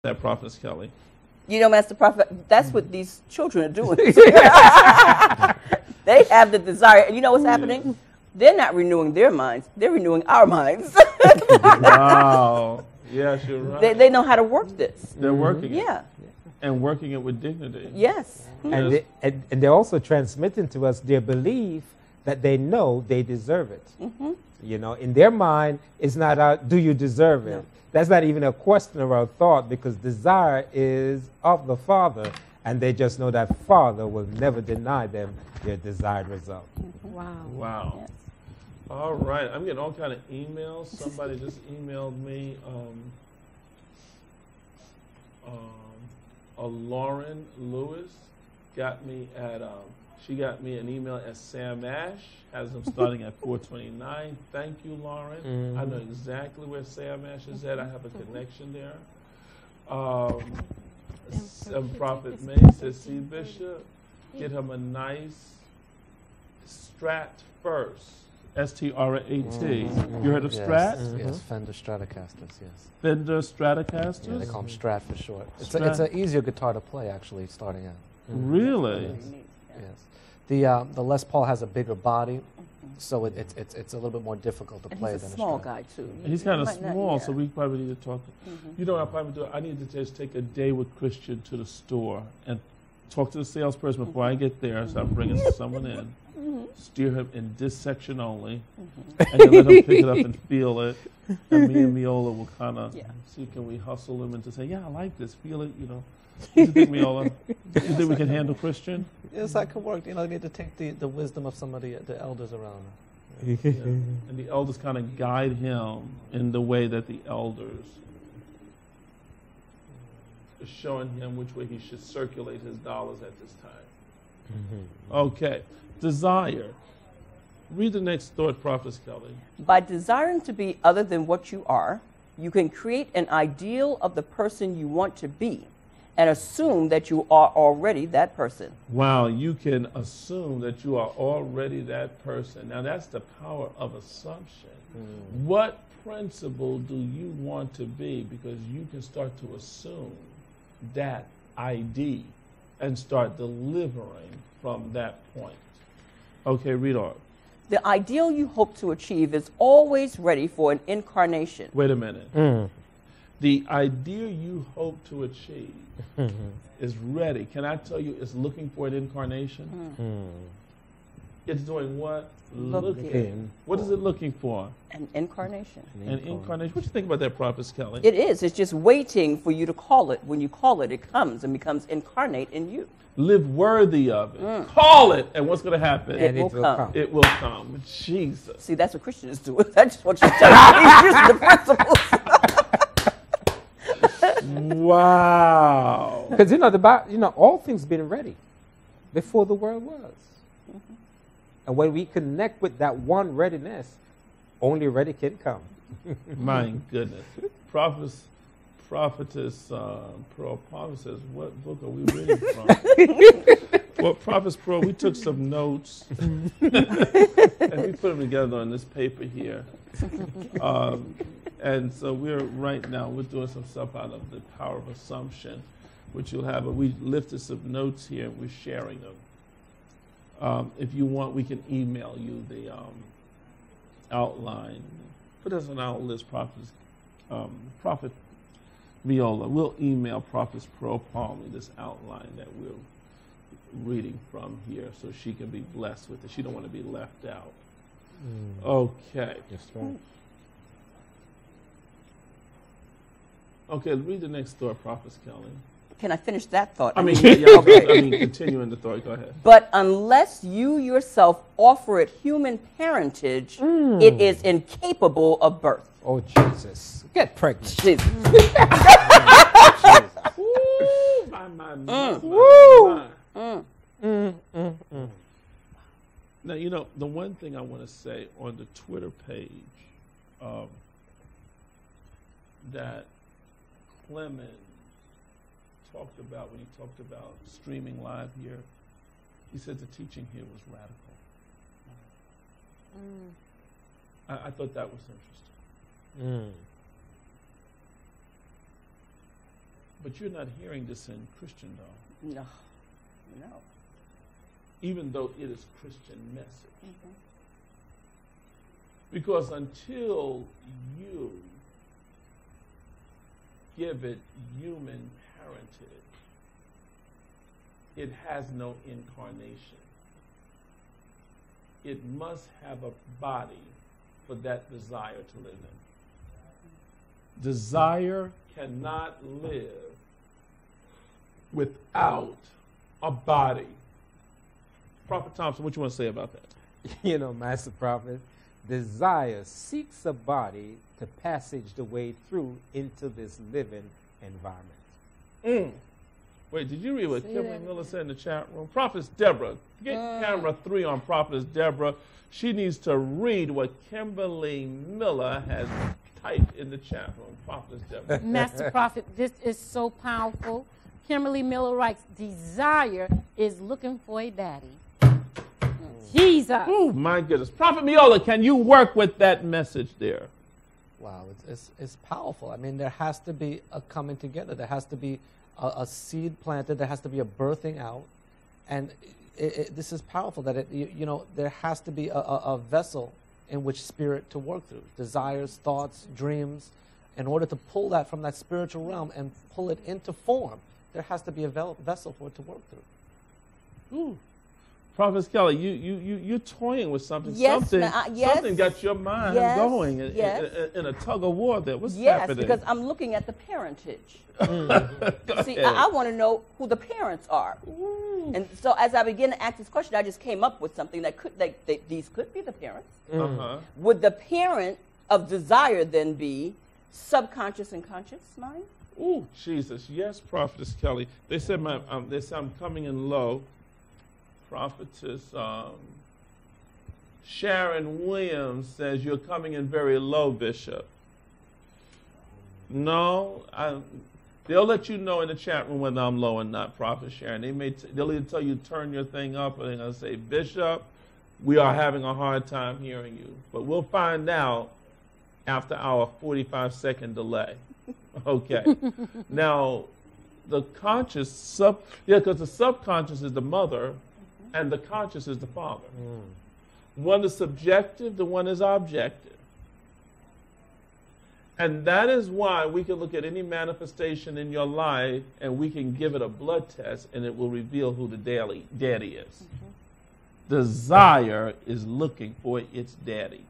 that, Prophet Kelly? You know, Master Prophet, that's what these children are doing. They have the desire. You know what's happening? They're not renewing their minds. They're renewing our minds. Wow. Yes, you're right. They know how to work this. They're working it. Yeah. And working it with dignity. Yes. And, and they're also transmitting to us their belief that they know they deserve it. You know, in their mind, it's not, do you deserve it? No. That's not even a question or a thought, because desire is of the Father, and they just know that Father will never deny them their desired result. Wow. Wow. Yes. All right. I'm getting all kind of emails. Somebody just emailed me. Lauren Lewis got me at, she got me an email at Sam Ash, has them starting at 429. Thank you, Lauren. I know exactly where Sam Ash is at. I have a connection there. Prophet May says, see, Bishop, get him a nice Strat first. S-T-R-A-T. You heard of Strat? Yes, Fender Stratocasters, yes. Fender Stratocasters? Yeah, they call them Strat for short. It's Strat. it's an easier guitar to play, actually, starting out. Really? Yes. The Les Paul has a bigger body, so it's a little bit more difficult to And play he's than a small Strat. guy, too. He's kind of might not- small, yeah. so we probably need to talk. You know what I probably do? I need to just take a day with Christian to the store and talk to the salesperson before I get there. So I'm bringing someone in, steer him in this section only, and then let him pick it up and feel it. And me and Miola will kind of see, can we hustle him into saying, yeah, I like this, feel it, you know. What do you think, Miola? You think we can handle Christian? Yes, that could work. You know, you need to take the wisdom of some of the elders around. Yeah. And the elders kind of guide him in the way that the elders are showing him which way he should circulate his dollars at this time. Okay. Desire. Read the next thought, Prophet Kelly. By desiring to be other than what you are, you can create an ideal of the person you want to be and assume that you are already that person. Wow, you can assume that you are already that person. Now, that's the power of assumption. What principle do you want to be? Because you can start to assume that ID and start delivering from that point. Okay, read on. The ideal you hope to achieve is always ready for an incarnation. Wait a minute. The ideal you hope to achieve is ready. Can I tell you, it's looking for an incarnation? It's doing what? Looking. What is it looking for? An incarnation. An incarnation. What do you think about that, Prophet Kelly? It is. It's just waiting for you to call it. When you call it, it comes and becomes incarnate in you. Live worthy of it. Call it, and what's going to happen? It will come. It will come. Jesus. See, that's what Christian is doing. I just want you to tell you. He's using the principles. Wow. Because, you know, all things been ready before the world was. And when we connect with that one readiness, only ready can come. My goodness. Prophetess Pearl Palmer says, what book are we reading from? Well, Prophetess Pearl, we took some notes and we put them together on this paper here. And so we're doing some stuff out of the power of assumption, which you'll have. But we lifted some notes here and we're sharing them. If you want, we can email you the outline. Put us on our list, Prophet Miola. We'll email Prophet Pearl Palmer this outline that we're reading from here so she can be blessed with it. She don't want to be left out. Okay. That's right. Okay, read the next thought, Prophet Kelly. Can I finish that thought? Continue in the thought. Go ahead. But unless you yourself offer it human parentage, it is incapable of birth. Oh, Jesus. Get pregnant. Jesus. Ooh, my. Now, you know, the one thing I want to say on the Twitter page that Clement talked about when he talked about streaming live here, he said the teaching here was radical. I thought that was interesting. But you're not hearing this in Christendom, No. No. even though it is Christian message. Mm-hmm. Because until you give it human parentage, it has no incarnation. It must have a body for that desire to live in. Desire cannot live without a body. Prophet Thompson, what you want to say about that? You know, Master Prophet, desire seeks a body to passage the way through into this living environment. Wait, did you read what Say Kimberly that Miller said in the chat room? Prophetess Deborah, get camera 3 on Prophetess Deborah. She needs to read what Kimberly Miller has typed in the chat room. Prophetess Deborah. Master Prophet, this is so powerful. Kimberly Miller writes, desire is looking for a daddy. Jesus. Oh, my goodness. Prophet Miola, can you work with that message there? Wow, it's powerful. I mean, there has to be a coming together. There has to be a seed planted. There has to be a birthing out. And this is powerful that, there has to be a vessel in which spirit to work through. Desires, thoughts, dreams. In order to pull that from that spiritual realm and pull it into form, there has to be a vessel for it to work through. Ooh. Prophet Kelly, you're toying with something. Yes, yes. Something got your mind Yes, going yes. in a tug of war there. What's Yes, happening? because I'm looking at the parentage. Go See, ahead. I want to know who the parents are. And so as I begin to ask this question, I just came up with something that these could be the parents. Uh-huh. Would the parent of desire then be subconscious and conscious mind? Ooh, Jesus. Yes, Prophetess Kelly. They said I'm coming in low. Prophetess Sharon Williams says you're coming in very low, Bishop. No, they'll let you know in the chat room whether I'm low or not, Prophet Sharon. They'll either tell you turn your thing up, or they're going to say, Bishop, we are having a hard time hearing you. But we'll find out after our 45-second delay. Okay. Now, the conscious because the subconscious is the mother, and the conscious is the father. One is subjective, the one is objective. And that is why we can look at any manifestation in your life and we can give it a blood test and it will reveal who the daddy is. Desire is looking for its daddy.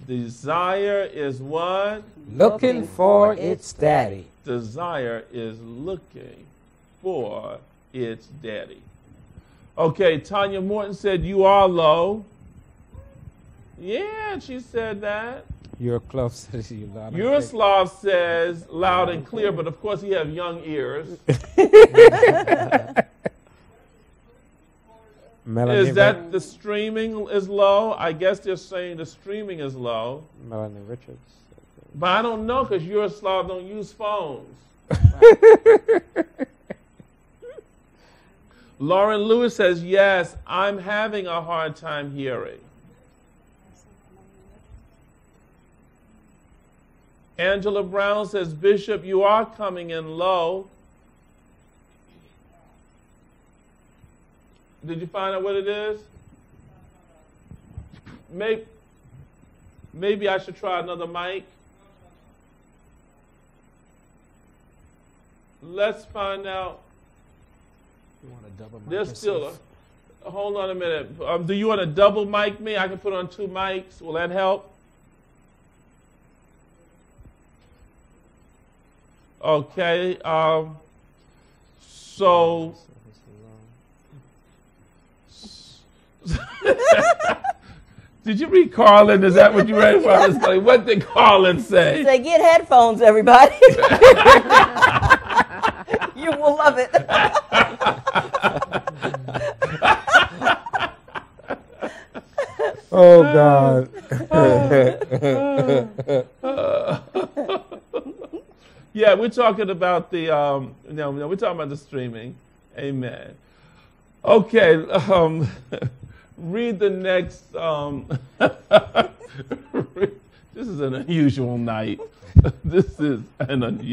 Desire is what? Looking for its daddy. Desire is looking for its daddy. Okay, Tanya Morton said you are low. Yeah, she said that. You're close to you, Lord. Yuroslav says loud and clear, but of course he have young ears. Melanie Is that the streaming is low? I guess they're saying the streaming is low. Melanie Richards. But I don't know because Yuroslav don't use phones. Lauren Lewis says, yes, I'm having a hard time hearing. Angela Brown says, Bishop, you are coming in low. Did you find out what it is? Maybe I should try another mic. Let's find out. You want a double mic There's yourself? still hold on a minute. Do you want to double mic me? I can put on 2 mics. Will that help? Okay. So. Did you read Carlin? Is that what you read from? What did Carlin say? Say, get headphones, everybody. You will love it. Oh, God. Yeah, we're talking about the we're talking about the streaming. Amen. Okay, read the next This is an unusual night. This is an unusual.